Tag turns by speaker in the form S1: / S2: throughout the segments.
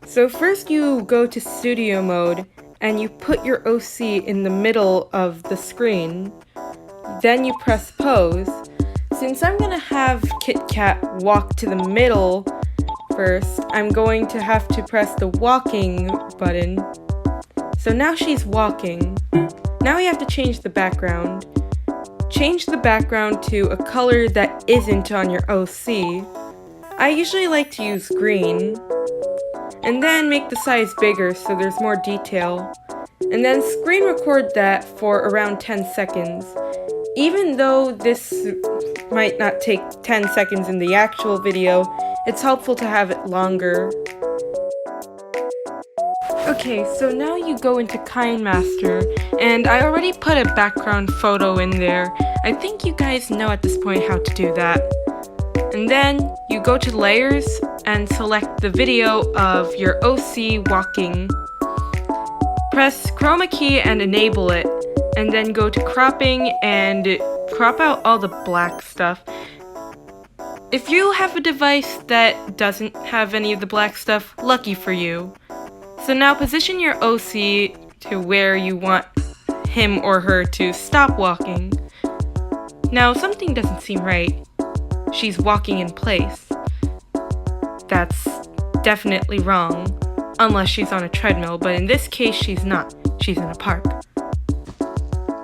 S1: So first you go to studio mode and you put your OC in the middle of the screen. Then you press pose. Since I'm gonna have Kit Kat walk to the middle first, I'm going to have to press the walking button. So now she's walking. Now we have to change the background. Change the background to a color that isn't on your OC. I usually like to use green. And then make the size bigger so there's more detail. And then screen record that for around 10 seconds. Even though this might not take 10 seconds in the actual video, it's helpful to have it longer. Okay, so now you go into KineMaster, and I already put a background photo in there. I think you guys know at this point how to do that. And then you go to layers and select the video of your OC walking. Press chroma key and enable it, and then go to cropping and crop out all the black stuff. If you have a device that doesn't have any of the black stuff, lucky for you. So now position your OC to where you want him or her to stop walking. Now something doesn't seem right. She's walking in place. That's definitely wrong, unless she's on a treadmill, but in this case she's not. She's in a park.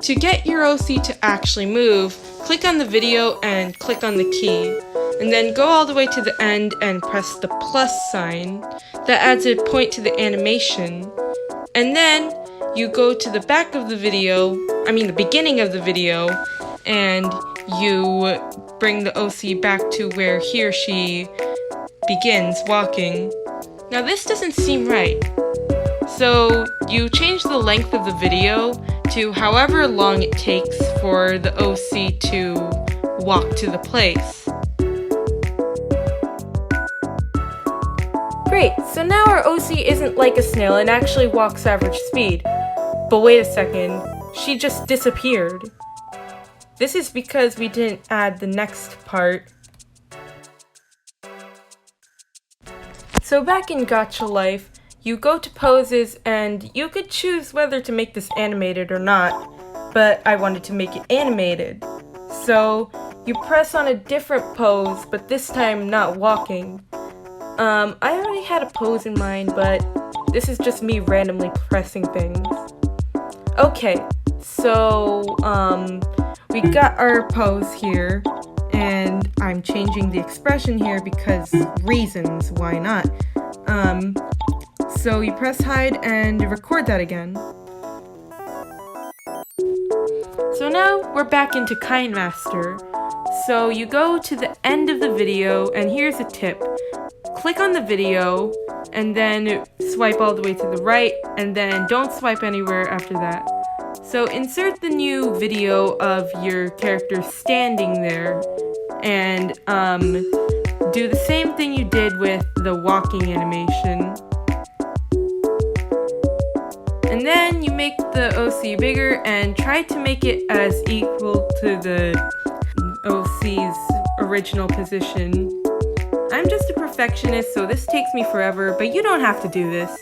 S1: To get your OC to actually move, click on the video and click on the key, and then go all the way to the end and press the plus sign. That adds a point to the animation. And then you go to the back of the video, the beginning of the video, and you bring the OC back to where he or she begins walking. Now this doesn't seem right. So you change the length of the video to however long it takes for the OC to walk to the place. Great, so now our OC isn't like a snail and actually walks average speed. But wait a second, she just disappeared. This is because we didn't add the next part. So back in Gacha life, you go to poses and you could choose whether to make this animated or not, but I wanted to make it animated. So you press on a different pose, but this time not walking. I already had a pose in mind, but this is just me randomly pressing things. Okay, so we got our pose here, and I'm changing the expression here because reasons, why not? So you press hide and record that again. So now we're back into KineMaster. So you go to the end of the video, and here's a tip. Click on the video, and then swipe all the way to the right, and then don't swipe anywhere after that. So insert the new video of your character standing there, and do the same thing you did with the walking animation. And then you make the OC bigger and try to make it as equal to the OC's original position. I'm just a perfectionist, so this takes me forever, but you don't have to do this.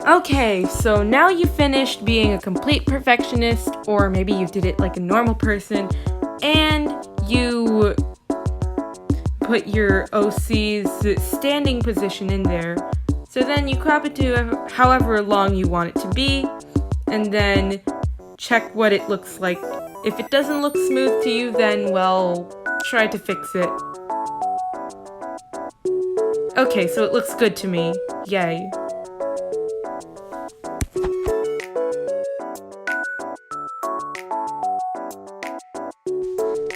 S1: Okay, so now you finished being a complete perfectionist, or maybe you did it like a normal person, and you put your OC's standing position in there. So then you crop it to however long you want it to be, and then check what it looks like. If it doesn't look smooth to you, then, well, try to fix it. Okay, so it looks good to me. Yay.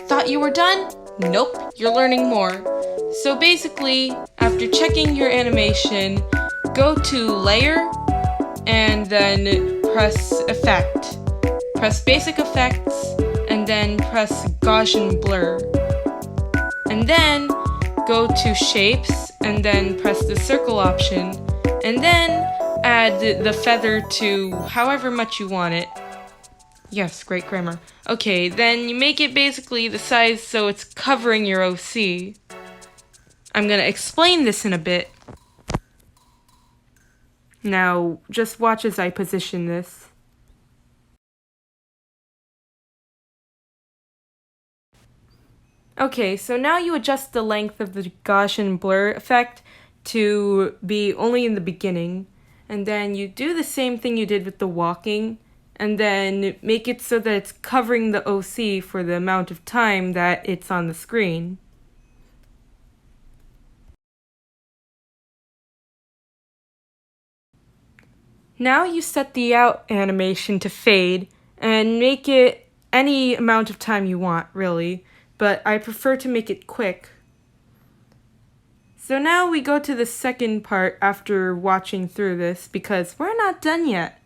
S1: Thought you were done? Nope, you're learning more. So basically, after checking your animation, go to Layer, and then press Effect. Press Basic Effects, and then press Gaussian Blur. And then go to Shapes, and then press the circle option. And then add the feather to however much you want it. Yes, great grammar. Okay, then you make it basically the size so it's covering your OC. I'm gonna explain this in a bit. Now, just watch as I position this. Okay, so now you adjust the length of the Gaussian blur effect to be only in the beginning. And then you do the same thing you did with the walking, and then make it so that it's covering the OC for the amount of time that it's on the screen. Now you set the out animation to fade and make it any amount of time you want, really, but I prefer to make it quick. So now we go to the second part after watching through this because we're not done yet.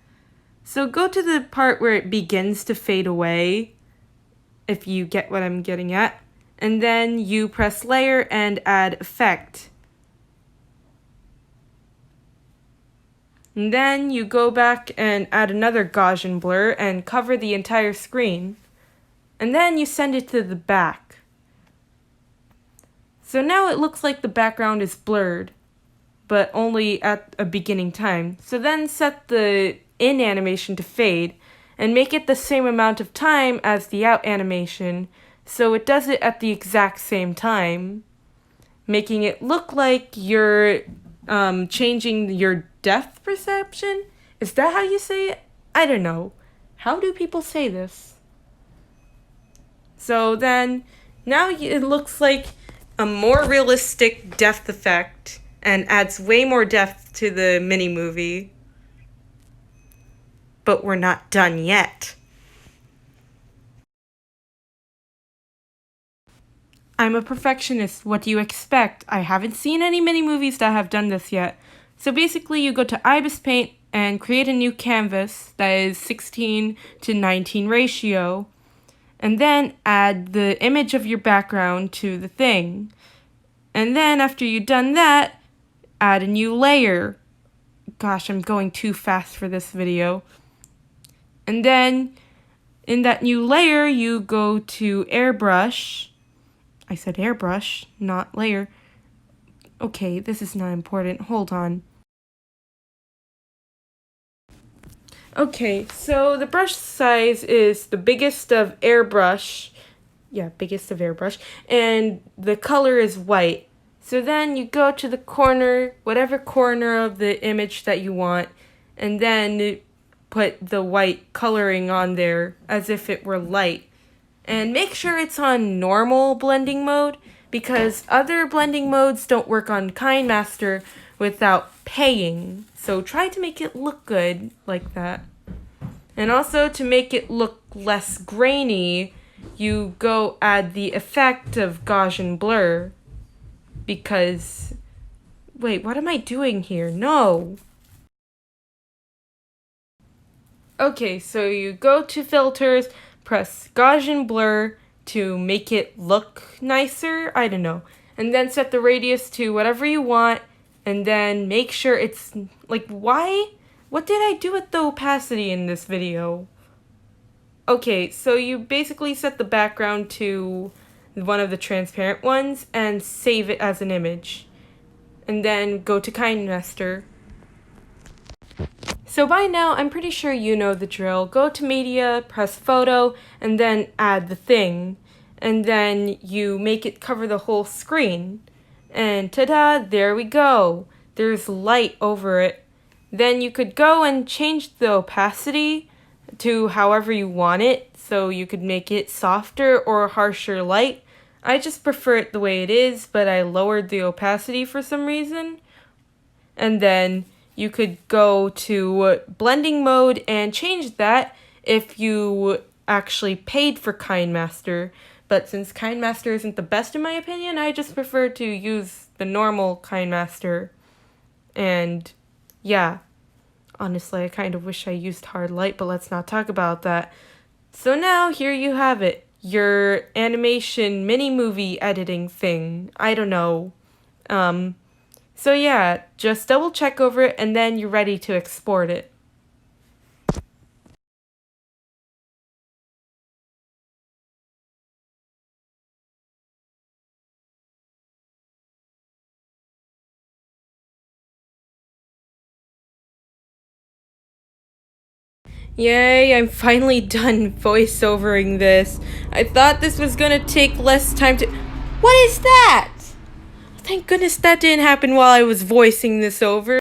S1: So go to the part where it begins to fade away, if you get what I'm getting at, and then you press layer and add effect. And then you go back and add another Gaussian blur and cover the entire screen. And then you send it to the back. So now it looks like the background is blurred, but only at a beginning time. So then set the in animation to fade and make it the same amount of time as the out animation, so it does it at the exact same time, making it look like you're changing your depth perception? Is that how you say it? I don't know. How do people say this? So then, now it looks like a more realistic depth effect and adds way more depth to the mini-movie. But we're not done yet. I'm a perfectionist. What do you expect? I haven't seen any mini-movies that have done this yet. So basically, you go to Ibis Paint and create a new canvas that is 16 to 19 ratio, and then add the image of your background to the thing. And then after you've done that, add a new layer. Gosh, I'm going too fast for this video. And then in that new layer, you go to airbrush. I said airbrush, not layer. Okay, this is not important. Hold on. Okay, so the brush size is the biggest of airbrush. Yeah, biggest of airbrush. And the color is white. So then you go to the corner, whatever corner of the image that you want, and then put the white coloring on there as if it were light. And make sure it's on normal blending mode, because other blending modes don't work on KineMaster without paying. So try to make it look good like that. And also to make it look less grainy, you go add the effect of Gaussian blur. Because, wait, what am I doing here? No. Okay, so you go to filters, press Gaussian blur to make it look nicer, I don't know. And then set the radius to whatever you want, and then make sure it's, like, why? What did I do with the opacity in this video? Okay, so you basically set the background to one of the transparent ones and save it as an image. And then go to KineMaster. So by now, I'm pretty sure you know the drill. Go to media, press photo, and then add the thing. And then you make it cover the whole screen. And ta-da, there we go. There's light over it. Then you could go and change the opacity to however you want it. So you could make it softer or harsher light. I just prefer it the way it is, but I lowered the opacity for some reason. And then you could go to blending mode and change that if you actually paid for KineMaster. But since KineMaster isn't the best in my opinion, I just prefer to use the normal KineMaster. And yeah, honestly, I kind of wish I used hard light, but let's not talk about that. So now, here you have it. Your animation mini-movie editing thing. I don't know. So yeah, just double check over it and then you're ready to export it. Yay, I'm finally done voiceovering this. I thought this was gonna take less time to... What is that? Thank goodness that didn't happen while I was voicing this over.